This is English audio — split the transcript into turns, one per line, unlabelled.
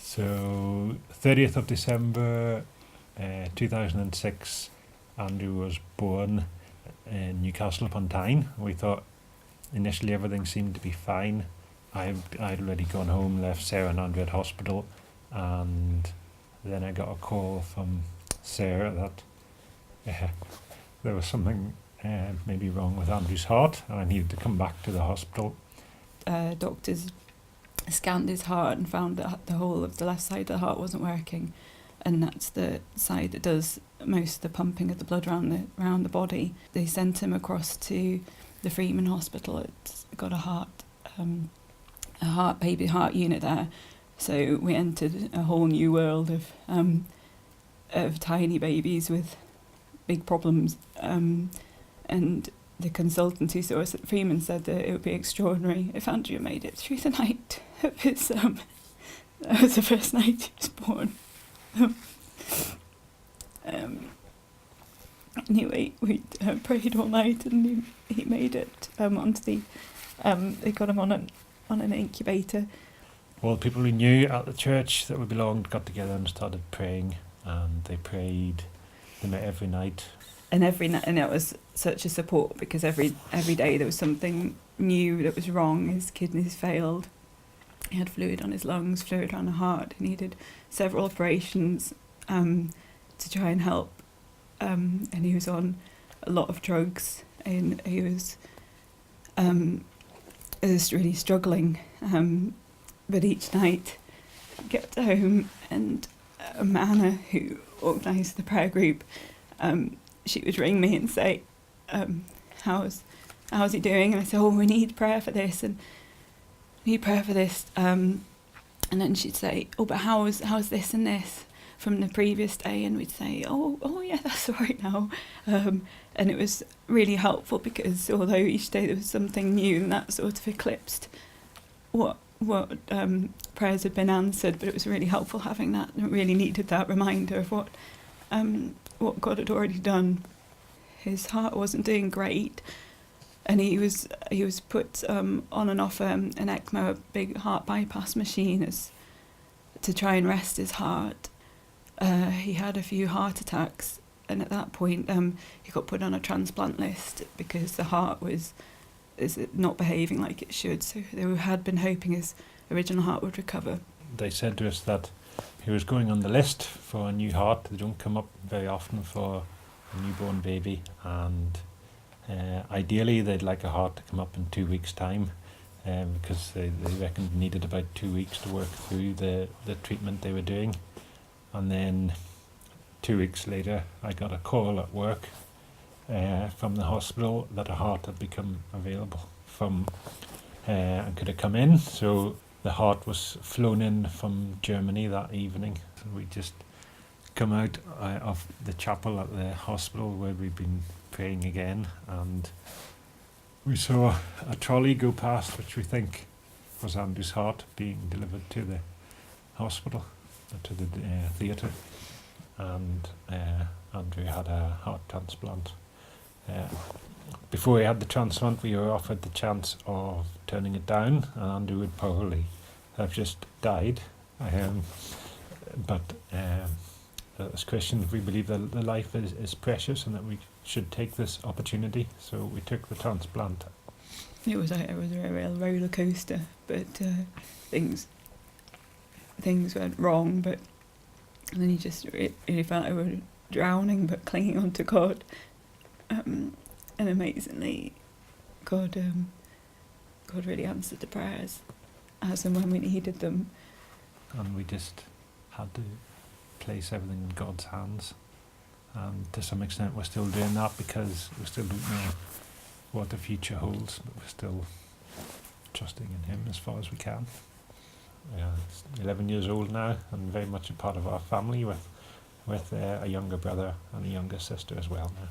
So 30th of December 2006, Andrew was born in Newcastle upon Tyne. We thought initially everything seemed to be fine. I'd already gone home, left Sarah and Andrew at hospital, and then I got a call from Sarah that there was something maybe wrong with Andrew's heart, and I needed to come back to the hospital.
Doctors scanned his heart and found that the whole of the left side of the heart wasn't working, and that's the side that does most of the pumping of the blood around the body. They sent him across to the Freeman Hospital. It's got a baby heart unit there, so we entered a whole new world of tiny babies with big problems, and the consultant who saw us at Freeman said that it would be extraordinary if Andrew made it through the night of his that was the first night he was born. Anyway, we prayed all night, and he made it onto the. They got him on an incubator.
All the people we knew at the church that we belonged got together and started praying, and they prayed. They met every night.
And it was such a support, because every day there was something new that was wrong. His kidneys failed. He had fluid on his lungs, fluid on the heart. He needed several operations to try and help. And he was on a lot of drugs, and he was just really struggling. But each night, get home, and Anna, who organised the prayer group, she would ring me and say, how's he doing? And I said, we need prayer for this, and we need prayer for this. And then she'd say, but how's this and this from the previous day? And we'd say, oh yeah, that's all right now. And it was really helpful, because although each day there was something new, and that sort of eclipsed what prayers had been answered, but it was really helpful having that. I really needed that reminder of what God had already done. His heart wasn't doing great, and he was put on and off an ECMO, a big heart bypass machine, to try and rest his heart. He had a few heart attacks, and at that point he got put on a transplant list because the heart is not behaving like it should. So they had been hoping his original heart would recover.
They said to us that he was going on the list for a new heart. They don't come up very often for a newborn baby, and ideally they'd like a heart to come up in 2 weeks' time, because they reckoned it needed about 2 weeks to work through the treatment they were doing. And then 2 weeks later I got a call at work from the hospital that a heart had become available and could have come in. So the heart was flown in from Germany that evening. So we just come out of the chapel at the hospital where we'd been praying again, and we saw a trolley go past, which we think was Andrew's heart being delivered to the hospital, to the theatre. And Andrew had a heart transplant. Before he had the transplant, we were offered the chance of turning it down, and Andrew would probably have just died. But as Christians, we believe that the life is precious, and that we should take this opportunity. So we took the transplant.
It was a real roller coaster, but things went wrong. But then you just really felt like we were drowning, but clinging on to God. And amazingly, God really answered the prayers as and when we needed them.
And we just had to place everything in God's hands. And to some extent we're still doing that, because we still don't know what the future holds, but we're still trusting in Him as far as we can. He's 11 years old now, and very much a part of our family, with a younger brother and a younger sister as well now.